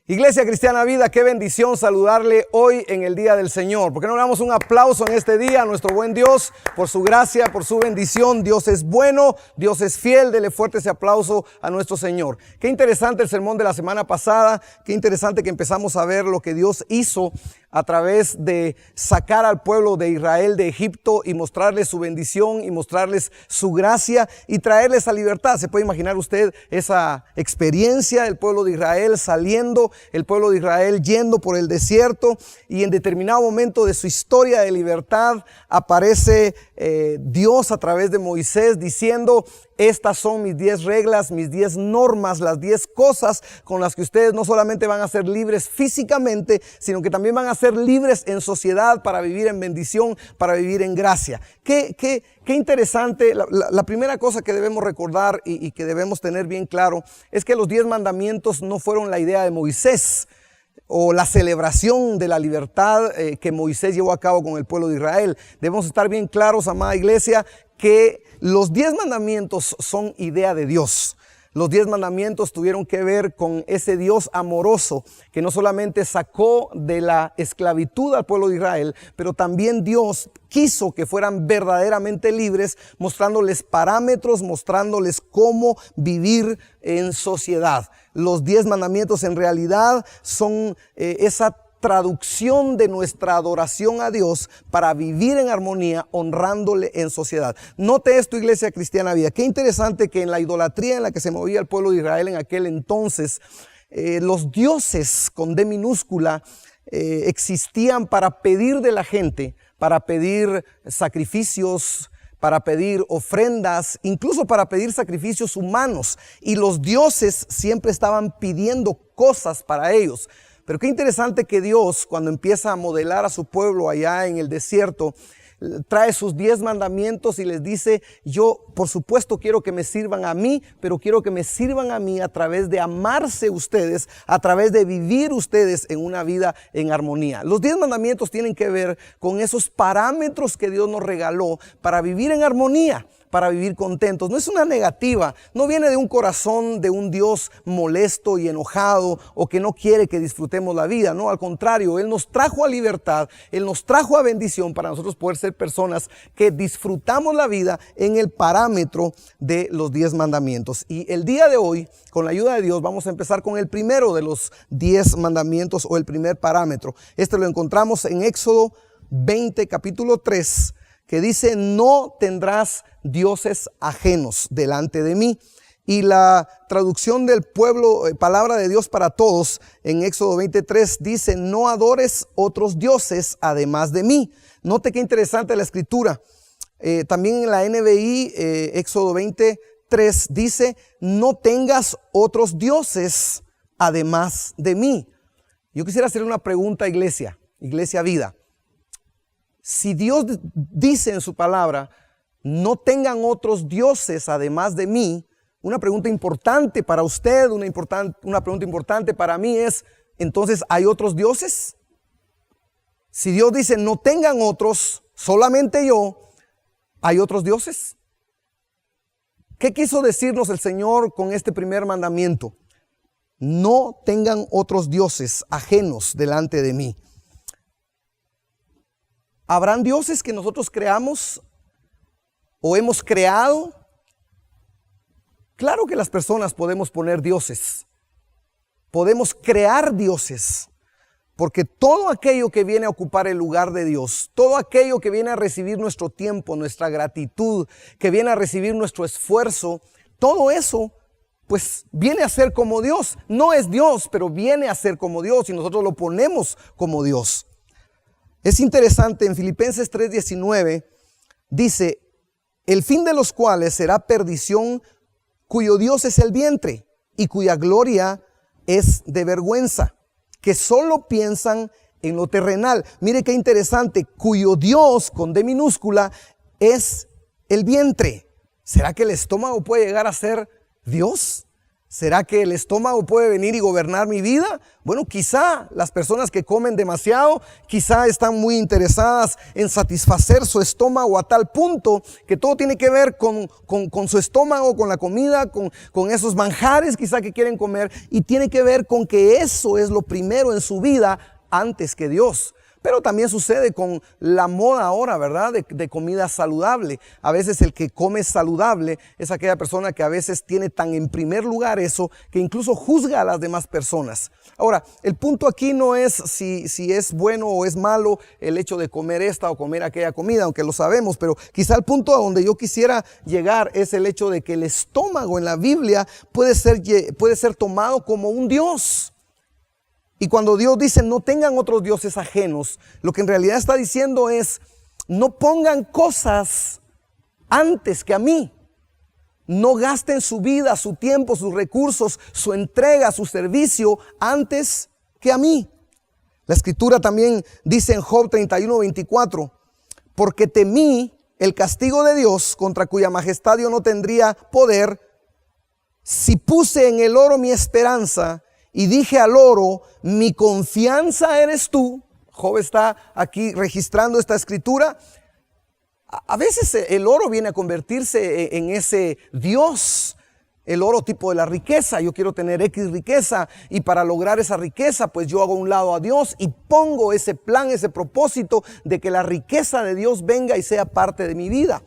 Iglesia Cristiana Vida, qué bendición saludarle hoy en el Día del Señor. ¿Por qué no le damos un aplauso en este día a nuestro buen Dios por su gracia, por su bendición? Dios es bueno, Dios es fiel. Dele fuerte ese aplauso a nuestro Señor. Qué interesante el sermón de la semana pasada. Qué interesante que empezamos a ver lo que Dios hizo a través de sacar al pueblo de Israel de Egipto y mostrarles su bendición y mostrarles su gracia y traerles a libertad. ¿Se puede imaginar usted esa experiencia del pueblo de Israel saliendo, el pueblo de Israel yendo por el desierto, y en determinado momento de su historia de libertad aparece Dios a través de Moisés diciendo: estas son mis 10 reglas, mis 10 normas, las 10 cosas con las que ustedes no solamente van a ser libres físicamente, sino que también van a ser libres en sociedad para vivir en bendición, para vivir en gracia. Qué interesante. La primera cosa que debemos recordar y que debemos tener bien claro es que los 10 mandamientos no fueron la idea de Moisés o la celebración de la libertad que Moisés llevó a cabo con el pueblo de Israel. Debemos estar bien claros, amada iglesia, que los 10 mandamientos son idea de Dios. Los 10 mandamientos tuvieron que ver con ese Dios amoroso que no solamente sacó de la esclavitud al pueblo de Israel, pero también Dios quiso que fueran verdaderamente libres, mostrándoles parámetros, mostrándoles cómo vivir en sociedad. Los 10 mandamientos en realidad son esa traducción de nuestra adoración a Dios para vivir en armonía, honrándole en sociedad. Note esto, Iglesia Cristiana Vida. Qué interesante que en la idolatría en la que se movía el pueblo de Israel en aquel entonces, los dioses con D minúscula existían para pedir de la gente, para pedir sacrificios, para pedir ofrendas, incluso para pedir sacrificios humanos. Y los dioses siempre estaban pidiendo cosas para ellos. Pero qué interesante que Dios, cuando empieza a modelar a su pueblo allá en el desierto, trae sus 10 mandamientos y les dice: yo por supuesto quiero que me sirvan a mí, pero quiero que me sirvan a mí a través de amarse ustedes, a través de vivir ustedes en una vida en armonía. Los 10 mandamientos tienen que ver con esos parámetros que Dios nos regaló para vivir en armonía, para vivir contentos. No es una negativa, no viene de un corazón de un Dios molesto y enojado o que no quiere que disfrutemos la vida. No, al contrario, Él nos trajo a libertad, Él nos trajo a bendición para nosotros poder ser personas que disfrutamos la vida en el parámetro de los 10 mandamientos. Y el día de hoy, con la ayuda de Dios, vamos a empezar con el primero de los 10 mandamientos o el primer parámetro. Este lo encontramos en Éxodo 20, capítulo 3, que dice: no tendrás dioses ajenos delante de mí. Y la traducción del pueblo, palabra de Dios para todos, en Éxodo 23 dice: no adores otros dioses además de mí. Note qué interesante la escritura. También en la NBI, Éxodo 23 dice: no tengas otros dioses además de mí. Yo quisiera hacer una pregunta, Iglesia Vida. Si Dios dice en su palabra: no tengan otros dioses además de mí, una pregunta importante para usted, una pregunta importante para mí es: ¿entonces hay otros dioses? Si Dios dice: no tengan otros, solamente yo, ¿hay otros dioses? ¿Qué quiso decirnos el Señor con este primer mandamiento? No tengan otros dioses ajenos delante de mí. ¿Habrán dioses que nosotros creamos o hemos creado? Claro que las personas podemos poner dioses, podemos crear dioses, porque todo aquello que viene a ocupar el lugar de Dios, todo aquello que viene a recibir nuestro tiempo, nuestra gratitud, que viene a recibir nuestro esfuerzo, todo eso pues viene a ser como Dios. No es Dios, pero viene a ser como Dios y nosotros lo ponemos como Dios. Es interesante, en Filipenses 3:19 dice: el fin de los cuales será perdición, cuyo Dios es el vientre y cuya gloria es de vergüenza, que solo piensan en lo terrenal. Mire qué interesante, cuyo Dios con D minúscula es el vientre. ¿Será que el estómago puede llegar a ser Dios? ¿Será que el estómago puede venir y gobernar mi vida? Bueno, quizá las personas que comen demasiado, quizá están muy interesadas en satisfacer su estómago a tal punto que todo tiene que ver con su estómago, con la comida, con esos manjares quizá que quieren comer, y tiene que ver con que eso es lo primero en su vida antes que Dios. Pero también sucede con la moda ahora, ¿verdad? De comida saludable. A veces el que come saludable es aquella persona que a veces tiene tan en primer lugar eso que incluso juzga a las demás personas. Ahora, el punto aquí no es si es bueno o es malo el hecho de comer esta o comer aquella comida, aunque lo sabemos, pero quizá el punto a donde yo quisiera llegar es el hecho de que el estómago en la Biblia puede ser tomado como un Dios. Y cuando Dios dice no tengan otros dioses ajenos, lo que en realidad está diciendo es no pongan cosas antes que a mí. No gasten su vida, su tiempo, sus recursos, su entrega, su servicio antes que a mí. La escritura también dice en Job 31:24, porque temí el castigo de Dios contra cuya majestad yo no tendría poder, si puse en el oro mi esperanza y dije al oro, mi confianza eres tú. Job está aquí registrando esta escritura. A veces el oro viene a convertirse en ese Dios. El oro tipo de la riqueza. Yo quiero tener X riqueza y para lograr esa riqueza pues yo hago a un lado a Dios y pongo ese plan, ese propósito de que la riqueza de Dios venga y sea parte de mi vida.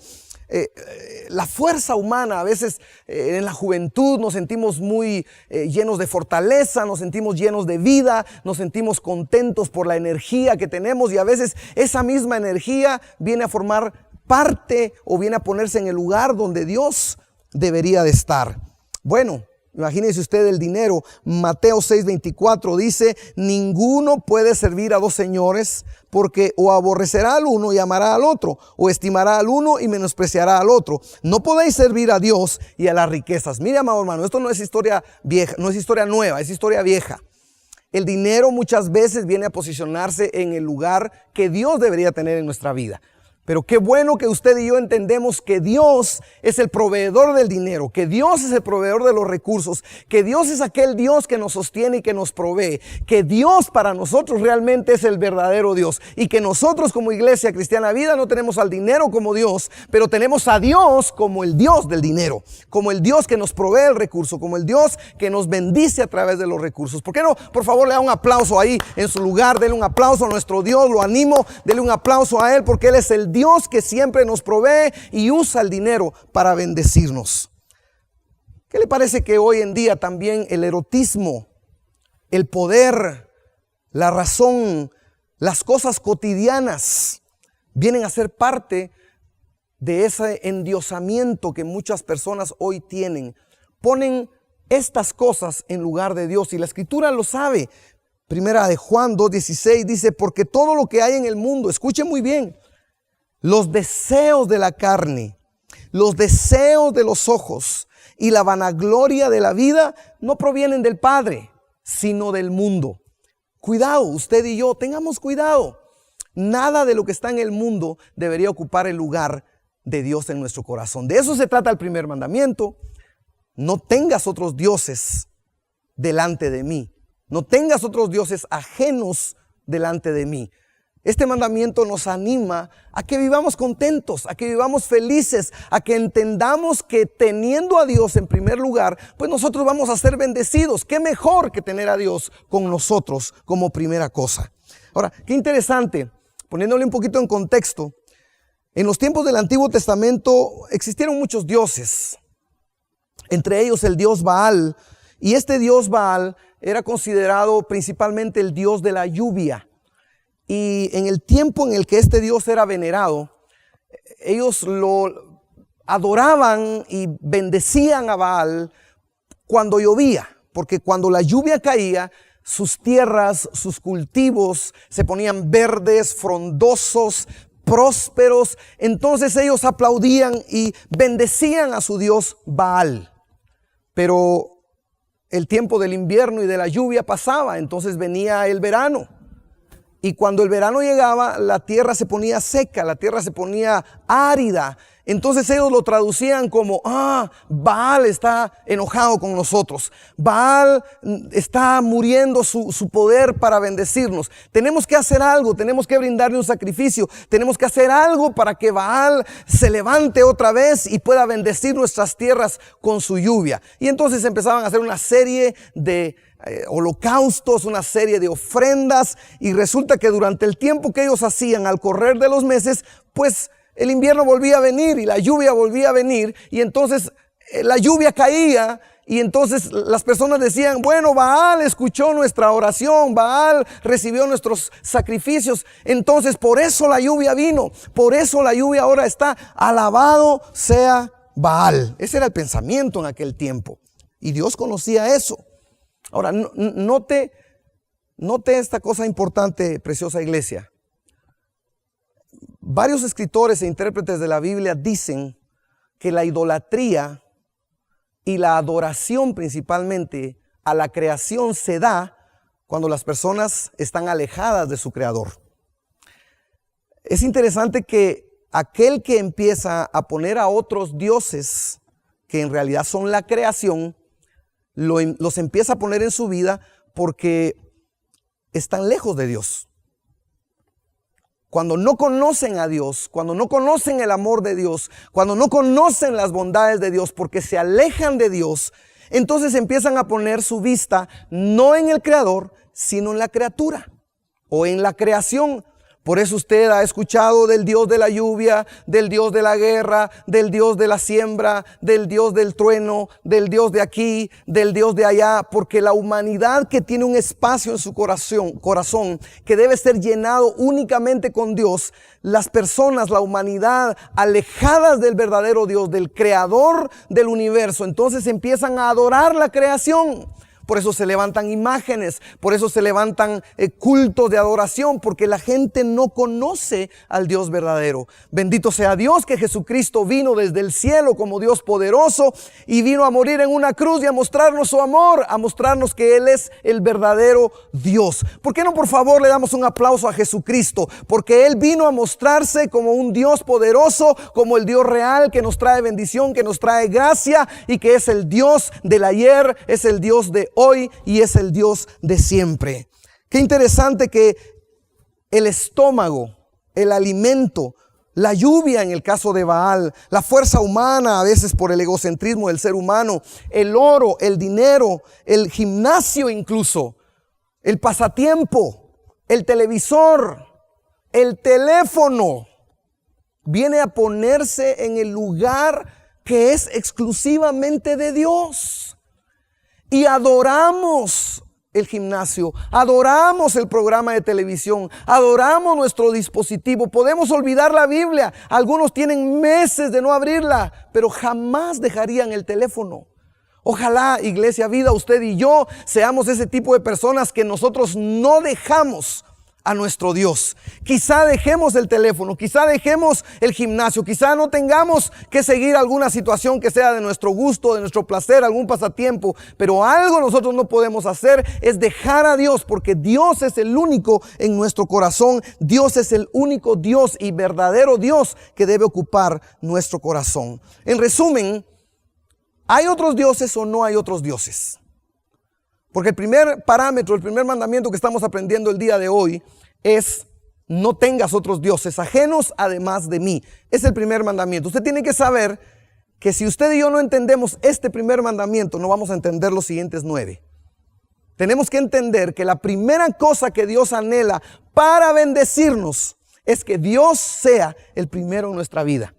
La fuerza humana, a veces en la juventud nos sentimos muy llenos de fortaleza, nos sentimos llenos de vida, nos sentimos contentos por la energía que tenemos y a veces esa misma energía viene a formar parte o viene a ponerse en el lugar donde Dios debería de estar. Bueno, imagínense usted el dinero. Mateo 6:24 dice, ninguno puede servir a dos señores, porque o aborrecerá al uno y amará al otro, o estimará al uno y menospreciará al otro. No podéis servir a Dios y a las riquezas. Mire, amado hermano, esto no es historia vieja, no es historia nueva, es historia vieja. El dinero muchas veces viene a posicionarse en el lugar que Dios debería tener en nuestra vida. Pero qué bueno que usted y yo entendemos que Dios es el proveedor del dinero, que Dios es el proveedor de los recursos, que Dios es aquel Dios que nos sostiene y que nos provee, que Dios para nosotros realmente es el verdadero Dios y que nosotros como Iglesia Cristiana Vida no tenemos al dinero como Dios, pero tenemos a Dios como el Dios del dinero, como el Dios que nos provee el recurso, como el Dios que nos bendice a través de los recursos. ¿Por qué no? Por favor, le da un aplauso ahí en su lugar, denle un aplauso a nuestro Dios, lo animo, denle un aplauso a Él porque Él es el Dios que siempre nos provee y usa el dinero para bendecirnos. ¿Qué le parece que hoy en día también el erotismo, el poder, la razón, las cosas cotidianas vienen a ser parte de ese endiosamiento que muchas personas hoy tienen? Ponen estas cosas en lugar de Dios y la escritura lo sabe. Primera de Juan 2:16 dice, porque todo lo que hay en el mundo, escuche muy bien, los deseos de la carne, los deseos de los ojos y la vanagloria de la vida no provienen del Padre, sino del mundo. Cuidado, usted y yo, tengamos cuidado. Nada de lo que está en el mundo debería ocupar el lugar de Dios en nuestro corazón. De eso se trata el primer mandamiento. No tengas otros dioses delante de mí. No tengas otros dioses ajenos delante de mí. Este mandamiento nos anima a que vivamos contentos, a que vivamos felices, a que entendamos que teniendo a Dios en primer lugar, pues nosotros vamos a ser bendecidos. Qué mejor que tener a Dios con nosotros como primera cosa. Ahora, qué interesante, poniéndole un poquito en contexto, en los tiempos del Antiguo Testamento existieron muchos dioses, entre ellos el dios Baal, y este dios Baal era considerado principalmente el dios de la lluvia. Y en el tiempo en el que este Dios era venerado, ellos lo adoraban y bendecían a Baal cuando llovía, porque cuando la lluvia caía, sus tierras, sus cultivos se ponían verdes, frondosos, prósperos. Entonces ellos aplaudían y bendecían a su Dios Baal. Pero el tiempo del invierno y de la lluvia pasaba, entonces venía el verano. Y cuando el verano llegaba, la tierra se ponía seca, la tierra se ponía árida. Entonces ellos lo traducían como, Baal está enojado con nosotros. Baal está muriendo su poder para bendecirnos. Tenemos que hacer algo, tenemos que brindarle un sacrificio. Tenemos que hacer algo para que Baal se levante otra vez y pueda bendecir nuestras tierras con su lluvia. Y entonces empezaban a hacer una serie de holocaustos, una serie de ofrendas. Y resulta que durante el tiempo que ellos hacían, al correr de los meses, pues el invierno volvía a venir y la lluvia volvía a venir, y entonces la lluvia caía, y entonces las personas decían, bueno, Baal escuchó nuestra oración, Baal recibió nuestros sacrificios, entonces por eso la lluvia vino, por eso la lluvia ahora está, alabado sea Baal. Ese era el pensamiento en aquel tiempo, y Dios conocía eso. Ahora, note esta cosa importante, preciosa iglesia. Varios escritores e intérpretes de la Biblia dicen que la idolatría y la adoración principalmente a la creación se da cuando las personas están alejadas de su creador. Es interesante que aquel que empieza a poner a otros dioses, que en realidad son la creación, los empieza a poner en su vida porque están lejos de Dios. Cuando no conocen a Dios, cuando no conocen el amor de Dios, cuando no conocen las bondades de Dios, porque se alejan de Dios, entonces empiezan a poner su vista no en el Creador, sino en la criatura o en la creación. Por eso usted ha escuchado del Dios de la lluvia, del Dios de la guerra, del Dios de la siembra, del Dios del trueno, del Dios de aquí, del Dios de allá, porque la humanidad que tiene un espacio en su corazón que debe ser llenado únicamente con Dios, las personas, la humanidad alejadas del verdadero Dios, del creador del universo, entonces empiezan a adorar la creación. Por eso se levantan imágenes, por eso se levantan cultos de adoración, porque la gente no conoce al Dios verdadero. Bendito sea Dios que Jesucristo vino desde el cielo como Dios poderoso y vino a morir en una cruz y a mostrarnos su amor, a mostrarnos que Él es el verdadero Dios. ¿Por qué no por favor le damos un aplauso a Jesucristo? Porque Él vino a mostrarse como un Dios poderoso, como el Dios real que nos trae bendición, que nos trae gracia y que es el Dios del ayer, es el Dios de hoy y es el Dios de siempre. Qué interesante que el estómago, el alimento, la lluvia en el caso de Baal, la fuerza humana a veces por el egocentrismo del ser humano, el oro, el dinero, el gimnasio incluso, el pasatiempo, el televisor, el teléfono, viene a ponerse en el lugar que es exclusivamente de Dios. Y adoramos el gimnasio, adoramos el programa de televisión, adoramos nuestro dispositivo. Podemos olvidar la Biblia. Algunos tienen meses de no abrirla, pero jamás dejarían el teléfono. Ojalá, Iglesia Vida, usted y yo seamos ese tipo de personas que nosotros no dejamos a nuestro Dios. Quizá dejemos el teléfono, quizá dejemos el gimnasio, quizá no tengamos que seguir alguna situación que sea de nuestro gusto, de nuestro placer, algún pasatiempo, pero algo nosotros no podemos hacer es dejar a Dios, porque Dios es el único en nuestro corazón. Dios es el único Dios y verdadero Dios que debe ocupar nuestro corazón. En resumen, ¿hay otros dioses o no hay otros dioses? Porque el primer parámetro, el primer mandamiento que estamos aprendiendo el día de hoy es: no tengas otros dioses ajenos además de mí. Es el primer mandamiento. Usted tiene que saber que si usted y yo no entendemos este primer mandamiento, no vamos a entender los siguientes 9. Tenemos que entender que la primera cosa que Dios anhela para bendecirnos es que Dios sea el primero en nuestra vida.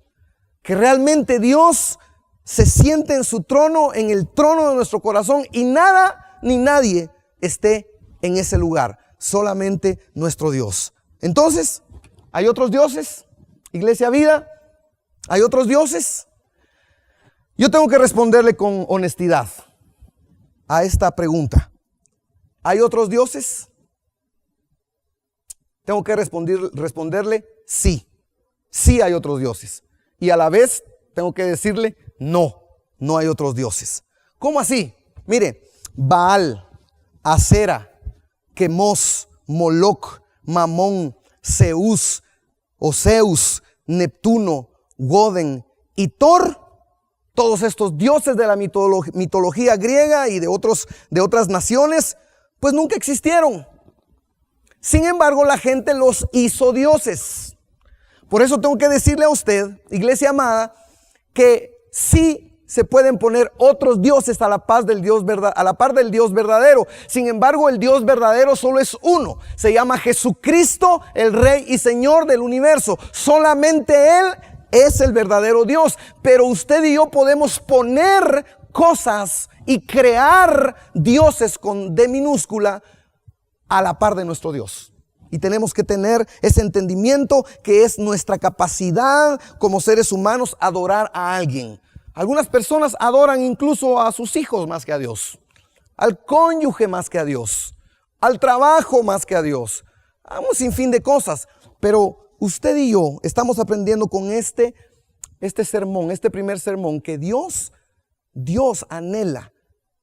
Que realmente Dios se siente en su trono, en el trono de nuestro corazón, y nada ni nadie esté en ese lugar, solamente nuestro Dios. Entonces, ¿hay otros dioses? Iglesia Vida, ¿hay otros dioses? Yo tengo que responderle con honestidad a esta pregunta. ¿Hay otros dioses? Tengo que responderle sí. Sí hay otros dioses. Y a la vez tengo que decirle no, no hay otros dioses. ¿Cómo así? Mire, Baal, Acera, Quemos, Moloc, Mamón, Zeus, Neptuno, Goden, y Thor, todos estos dioses de la mitología griega y de otras naciones, pues nunca existieron. Sin embargo, la gente los hizo dioses. Por eso tengo que decirle a usted, iglesia amada, que sí se pueden poner otros dioses a la par del Dios verdadero. Sin embargo, el Dios verdadero solo es uno. Se llama Jesucristo, el Rey y Señor del universo. Solamente Él es el verdadero Dios. Pero usted y yo podemos poner cosas y crear dioses con D minúscula a la par de nuestro Dios. Y tenemos que tener ese entendimiento que es nuestra capacidad como seres humanos adorar a alguien. Algunas personas adoran incluso a sus hijos más que a Dios, al cónyuge más que a Dios, al trabajo más que a Dios, a un sinfín de cosas. Pero usted y yo estamos aprendiendo con este sermón, este primer sermón, que Dios anhela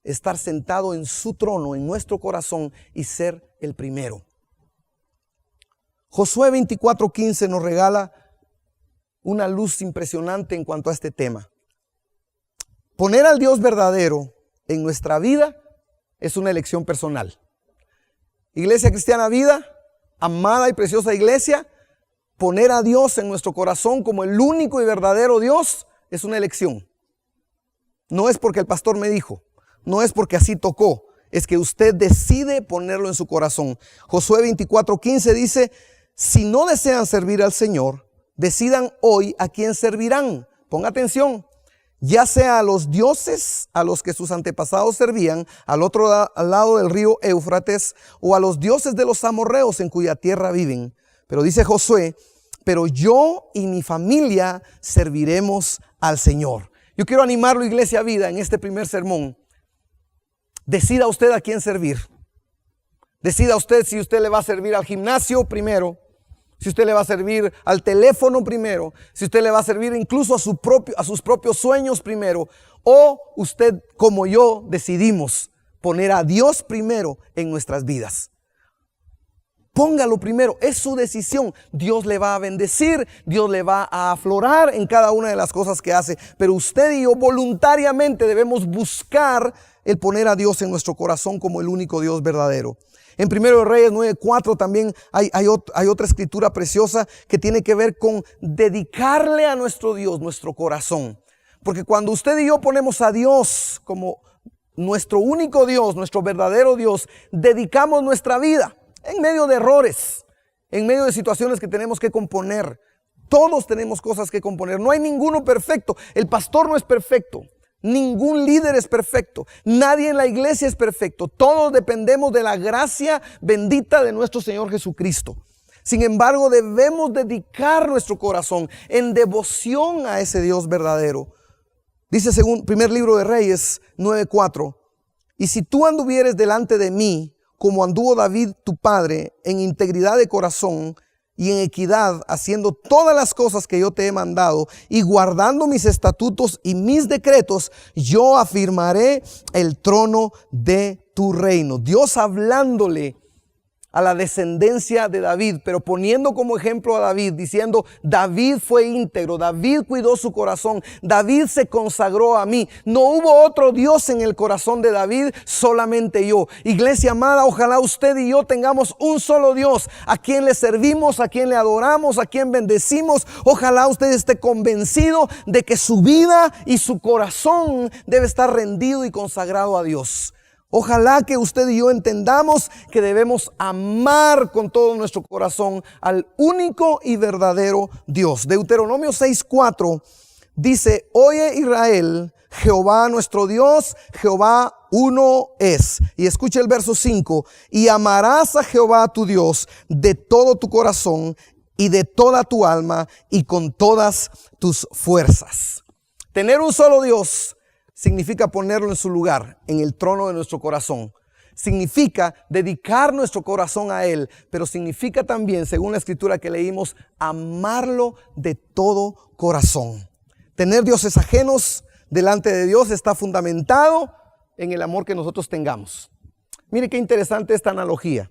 estar sentado en su trono, en nuestro corazón, y ser el primero. Josué 24:15 nos regala una luz impresionante en cuanto a este tema. Poner al Dios verdadero en nuestra vida es una elección personal. Iglesia Cristiana Vida, amada y preciosa iglesia, poner a Dios en nuestro corazón como el único y verdadero Dios es una elección. No es porque el pastor me dijo, no es porque así tocó, es que usted decide ponerlo en su corazón. Josué 24:15 dice: si no desean servir al Señor, decidan hoy a quién servirán. Ponga atención. Ya sea a los dioses a los que sus antepasados servían al lado del río Éufrates, o a los dioses de los amorreos en cuya tierra viven. Pero dice Josué: pero yo y mi familia serviremos al Señor. Yo quiero animarlo, Iglesia Vida, en este primer sermón. Decida usted a quién servir. Decida usted si usted le va a servir al gimnasio primero, si usted le va a servir al teléfono primero, si usted le va a servir incluso a sus propios sueños primero, o usted, como yo, decidimos poner a Dios primero en nuestras vidas. Póngalo primero, es su decisión. Dios le va a bendecir, Dios le va a aflorar en cada una de las cosas que hace, pero usted y yo voluntariamente debemos buscar el poner a Dios en nuestro corazón como el único Dios verdadero. En 1 Reyes 9:4 también hay otra escritura preciosa que tiene que ver con dedicarle a nuestro Dios nuestro corazón. Porque cuando usted y yo ponemos a Dios como nuestro único Dios, nuestro verdadero Dios, dedicamos nuestra vida en medio de errores, en medio de situaciones que tenemos que componer. Todos tenemos cosas que componer. No hay ninguno perfecto. El pastor no es perfecto. Ningún líder es perfecto. Nadie en la iglesia es perfecto. Todos dependemos de la gracia bendita de nuestro Señor Jesucristo. Sin embargo, debemos dedicar nuestro corazón en devoción a ese Dios verdadero. Dice según primer libro de Reyes 9:4: y si tú anduvieres delante de mí como anduvo David tu padre, en integridad de corazón y en equidad, haciendo todas las cosas que yo te he mandado y guardando mis estatutos y mis decretos, yo afirmaré el trono de tu reino. Dios hablándole a la descendencia de David, pero poniendo como ejemplo a David, diciendo: David fue íntegro, David cuidó su corazón, David se consagró a mí. No hubo otro Dios en el corazón de David, solamente yo. Iglesia amada, ojalá usted y yo tengamos un solo Dios, a quien le servimos, a quien le adoramos, a quien bendecimos. Ojalá usted esté convencido de que su vida y su corazón debe estar rendido y consagrado a Dios. Ojalá que usted y yo entendamos que debemos amar con todo nuestro corazón al único y verdadero Dios. Deuteronomio 6:4 dice: oye Israel, Jehová nuestro Dios, Jehová uno es. Y escuche el verso 5: y amarás a Jehová tu Dios de todo tu corazón y de toda tu alma y con todas tus fuerzas. Tener un solo Dios significa ponerlo en su lugar, en el trono de nuestro corazón. Significa dedicar nuestro corazón a Él, pero significa también, según la escritura que leímos, amarlo de todo corazón. Tener dioses ajenos delante de Dios está fundamentado en el amor que nosotros tengamos. Mire qué interesante esta analogía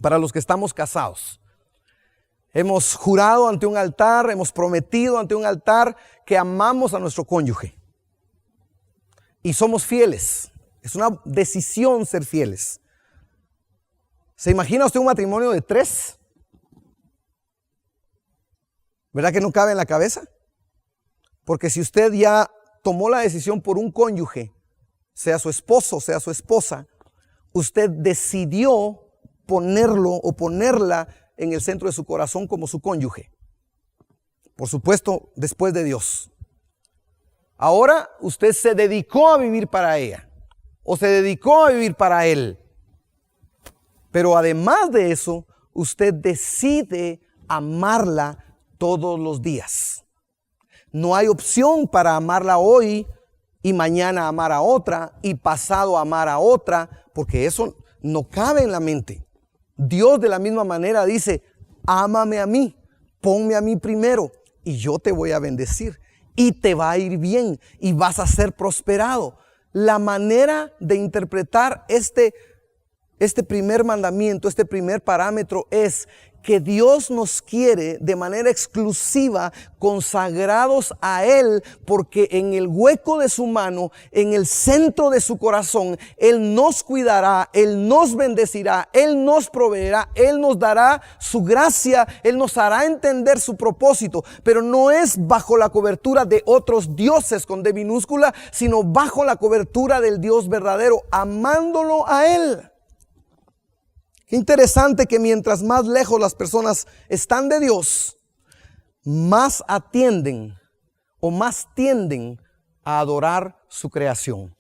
para los que estamos casados. Hemos jurado ante un altar, hemos prometido ante un altar que amamos a nuestro cónyuge. Y somos fieles. Es una decisión ser fieles. ¿Se imagina usted un matrimonio de 3? ¿Verdad que no cabe en la cabeza? Porque si usted ya tomó la decisión por un cónyuge, sea su esposo, sea su esposa, usted decidió ponerlo o ponerla en el centro de su corazón como su cónyuge. Por supuesto, después de Dios. Ahora usted se dedicó a vivir para ella o se dedicó a vivir para él. Pero además de eso, usted decide amarla todos los días. No hay opción para amarla hoy y mañana amar a otra y pasado amar a otra, porque eso no cabe en la mente. Dios de la misma manera dice, ámame a mí, ponme a mí primero y yo te voy a bendecir y te va a ir bien y vas a ser prosperado. La manera de interpretar este primer mandamiento, este primer parámetro es que Dios nos quiere de manera exclusiva consagrados a Él, porque en el hueco de su mano, en el centro de su corazón, Él nos cuidará, Él nos bendecirá, Él nos proveerá, Él nos dará su gracia, Él nos hará entender su propósito, pero no es bajo la cobertura de otros dioses con D minúscula, sino bajo la cobertura del Dios verdadero, amándolo a Él. Qué interesante que mientras más lejos las personas están de Dios, más atienden o más tienden a adorar su creación.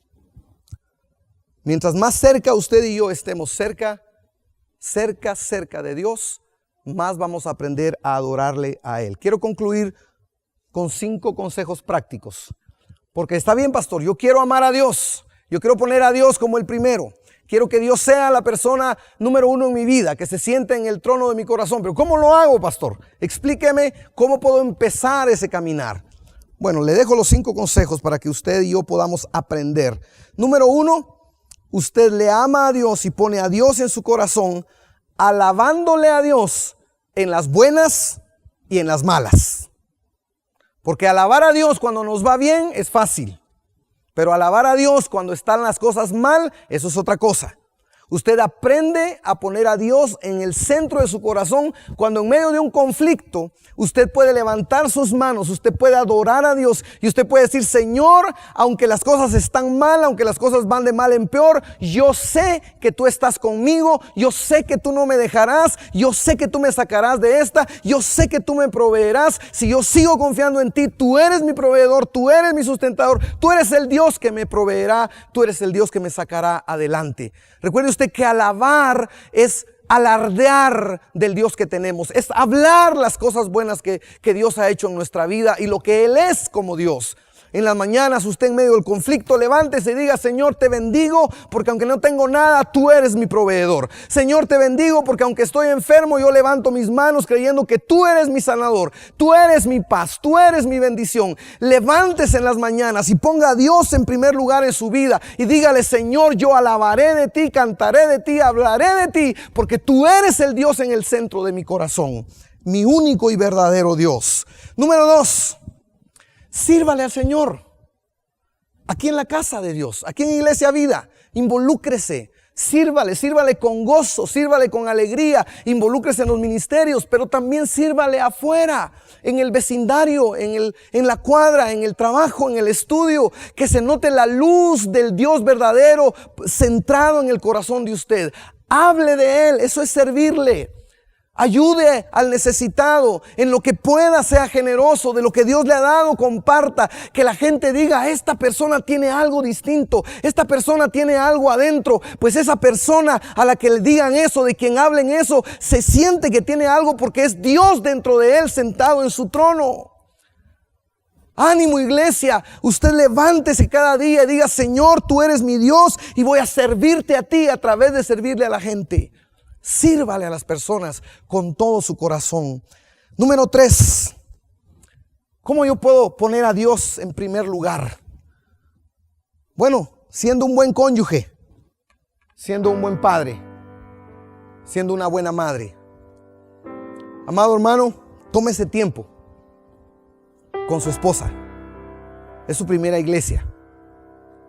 Mientras más cerca usted y yo estemos cerca de Dios, más vamos a aprender a adorarle a Él. Quiero concluir con 5 consejos prácticos. Porque está bien, pastor, yo quiero amar a Dios. Yo quiero poner a Dios como el primero. Quiero que Dios sea la persona número 1 en mi vida, que se siente en el trono de mi corazón. Pero ¿cómo lo hago, pastor? Explíqueme cómo puedo empezar ese caminar. Bueno, le dejo los 5 consejos para que usted y yo podamos aprender. Número 1, usted le ama a Dios y pone a Dios en su corazón, alabándole a Dios en las buenas y en las malas. Porque alabar a Dios cuando nos va bien es fácil. Pero alabar a Dios cuando están las cosas mal, eso es otra cosa. Usted aprende a poner a Dios en el centro de su corazón cuando en medio de un conflicto usted puede levantar sus manos, usted puede adorar a Dios y usted puede decir, Señor, aunque las cosas están mal, aunque las cosas van de mal en peor, yo sé que tú estás conmigo, yo sé que tú no me dejarás, yo sé que tú me sacarás de esta, yo sé que tú me proveerás. Si yo sigo confiando en ti, tú eres mi proveedor, tú eres mi sustentador, tú eres el Dios que me proveerá, tú eres el Dios que me sacará adelante. Recuerde usted que alabar es alardear del Dios que tenemos, es hablar las cosas buenas que Dios ha hecho en nuestra vida y lo que Él es como Dios. En las mañanas usted en medio del conflicto levántese y diga, Señor, te bendigo porque aunque no tengo nada, tú eres mi proveedor. Señor, te bendigo porque aunque estoy enfermo, yo levanto mis manos creyendo que tú eres mi sanador, tú eres mi paz, tú eres mi bendición. Levántese en las mañanas y ponga a Dios en primer lugar en su vida y dígale, Señor, yo alabaré de ti, cantaré de ti, hablaré de ti, porque tú eres el Dios en el centro de mi corazón, mi único y verdadero Dios. Número 2. Sírvale al Señor, aquí en la casa de Dios, aquí en Iglesia Vida, involúcrese, sírvale con gozo, sírvale con alegría, involúcrese en los ministerios, pero también sírvale afuera, en el vecindario, en la cuadra, en el trabajo, en el estudio, que se note la luz del Dios verdadero centrado en el corazón de usted. Hable de Él, eso es servirle. Ayude al necesitado, en lo que pueda sea generoso, de lo que Dios le ha dado comparta, que la gente diga, esta persona tiene algo distinto, esta persona tiene algo adentro, pues esa persona a la que le digan eso, de quien hablen eso, se siente que tiene algo porque es Dios dentro de él sentado en su trono. Ánimo, iglesia, usted levántese cada día y diga, Señor, tú eres mi Dios y voy a servirte a ti a través de servirle a la gente. Sírvale a las personas con todo su corazón. Número 3. ¿Cómo yo puedo poner a Dios en primer lugar? Bueno, siendo un buen cónyuge, siendo un buen padre, siendo una buena madre. Amado hermano, tome ese tiempo con su esposa. Es su primera iglesia.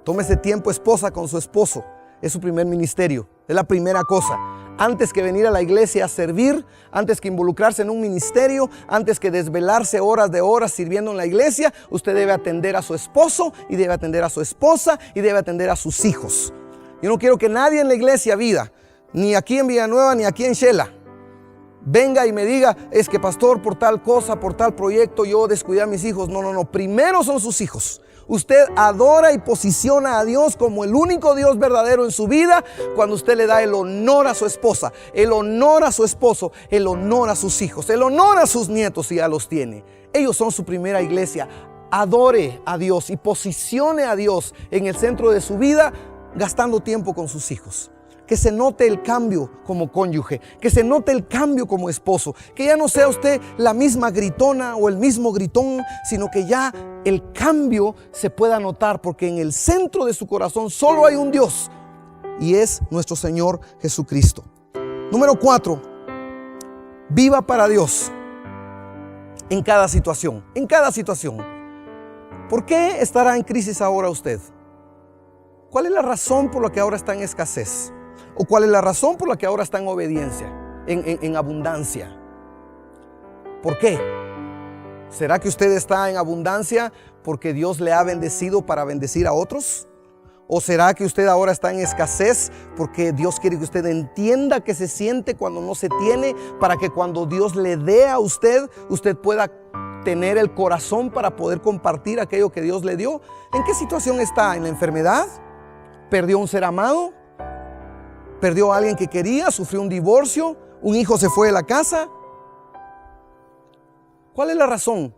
Tome ese tiempo, esposa, con su esposo. Es su primer ministerio. Es la primera cosa. Antes que venir a la iglesia a servir, antes que involucrarse en un ministerio, antes que desvelarse horas de horas sirviendo en la iglesia, usted debe atender a su esposo y debe atender a su esposa y debe atender a sus hijos. Yo no quiero que nadie en la iglesia vida, ni aquí en Villanueva, ni aquí en Shela, venga y me diga, es que pastor, por tal cosa, por tal proyecto, yo descuidé a mis hijos. No, no, no. Primero son sus hijos. Usted adora y posiciona a Dios como el único Dios verdadero en su vida cuando usted le da el honor a su esposa, el honor a su esposo, el honor a sus hijos, el honor a sus nietos si ya los tiene. Ellos son su primera iglesia. Adore a Dios y posicione a Dios en el centro de su vida, gastando tiempo con sus hijos. Que se note el cambio como cónyuge, que se note el cambio como esposo, que ya no sea usted la misma gritona o el mismo gritón, sino que ya el cambio se pueda notar, porque en el centro de su corazón solo hay un Dios y es nuestro Señor Jesucristo. Número 4, viva para Dios en cada situación, en cada situación. ¿Por qué estará en crisis ahora usted? ¿Cuál es la razón por la que ahora está en escasez? ¿O cuál es la razón por la que ahora está en obediencia, en abundancia? ¿Por qué? ¿Será que usted está en abundancia porque Dios le ha bendecido para bendecir a otros? ¿O será que usted ahora está en escasez porque Dios quiere que usted entienda que se siente cuando no se tiene, para que cuando Dios le dé a usted, usted pueda tener el corazón para poder compartir aquello que Dios le dio? ¿En qué situación está? ¿En la enfermedad? ¿Perdió un ser amado? ¿Perdió a alguien que quería? ¿Sufrió un divorcio? ¿Un hijo se fue de la casa? ¿Cuál es la razón?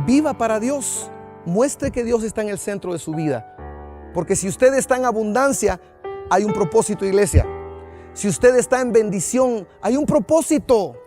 Viva para Dios. Muestre que Dios está en el centro de su vida. Porque si usted está en abundancia, hay un propósito, iglesia. Si usted está en bendición, hay un propósito.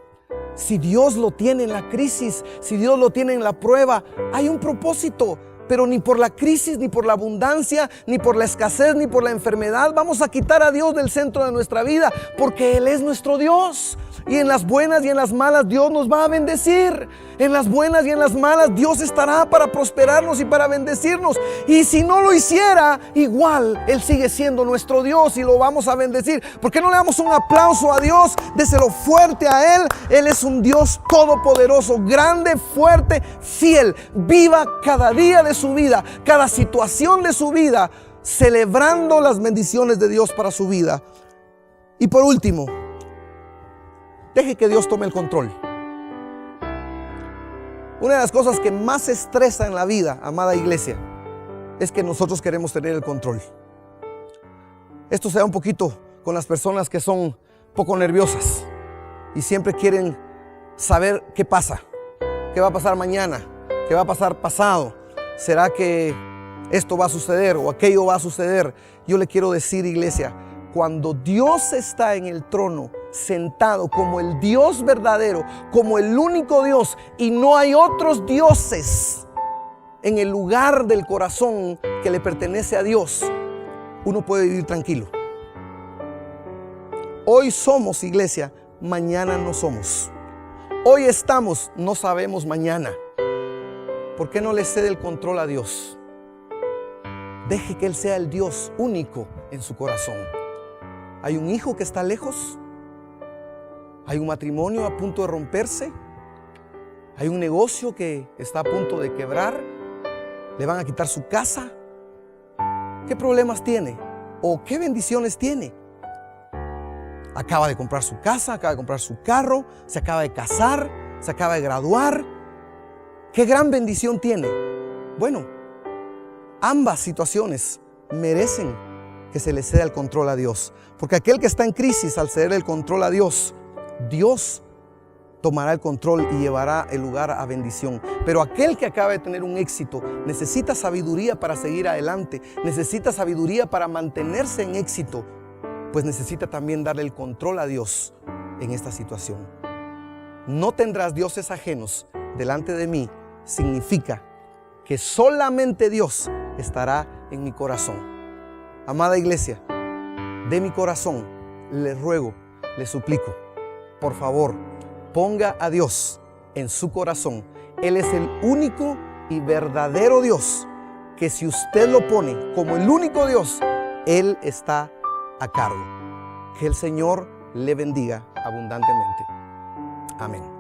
Si Dios lo tiene en la crisis, si Dios lo tiene en la prueba, hay un propósito. Pero ni por la crisis, ni por la abundancia, ni por la escasez, ni por la enfermedad vamos a quitar a Dios del centro de nuestra vida, porque Él es nuestro Dios. Y en las buenas y en las malas Dios nos va a bendecir. En las buenas y en las malas Dios estará para prosperarnos y para bendecirnos. Y si no lo hiciera, igual Él sigue siendo nuestro Dios y lo vamos a bendecir. ¿Por qué no le damos un aplauso a Dios? Déselo fuerte a Él. Él es un Dios todopoderoso, grande, fuerte, fiel. Viva cada día de su vida, cada situación de su vida, celebrando las bendiciones de Dios para su vida. Y por último, deje que Dios tome el control. Una de las cosas que más estresa en la vida, amada iglesia, es que nosotros queremos tener el control. Esto se da un poquito con las personas que son poco nerviosas y siempre quieren saber qué pasa, qué va a pasar mañana, qué va a pasar pasado. ¿Será que esto va a suceder o aquello va a suceder? Yo le quiero decir, iglesia, cuando Dios está en el trono, sentado como el Dios verdadero, como el único Dios, y no hay otros dioses en el lugar del corazón que le pertenece a Dios, uno puede vivir tranquilo. Hoy somos iglesia, mañana no somos. Hoy estamos, no sabemos mañana. ¿Por qué no le cede el control a Dios? Deje que Él sea el Dios único en su corazón. ¿Hay un hijo que está lejos? ¿Hay un matrimonio a punto de romperse? ¿Hay un negocio que está a punto de quebrar? ¿Le van a quitar su casa? ¿Qué problemas tiene? ¿O qué bendiciones tiene? Acaba de comprar su casa, acaba de comprar su carro, se acaba de casar, se acaba de graduar. ¿Qué gran bendición tiene? Bueno, ambas situaciones merecen que se le ceda el control a Dios. Porque aquel que está en crisis, al ceder el control a Dios, Dios tomará el control y llevará el lugar a bendición. Pero aquel que acaba de tener un éxito necesita sabiduría para seguir adelante, necesita sabiduría para mantenerse en éxito, pues necesita también darle el control a Dios en esta situación. No tendrás dioses ajenos delante de mí significa que solamente Dios estará en mi corazón. Amada iglesia, de mi corazón le ruego, le suplico, por favor, Ponga a Dios en su corazón. Él es el único y verdadero Dios, que si usted lo pone como el único Dios, Él está a cargo. Que el Señor le bendiga abundantemente. Amén.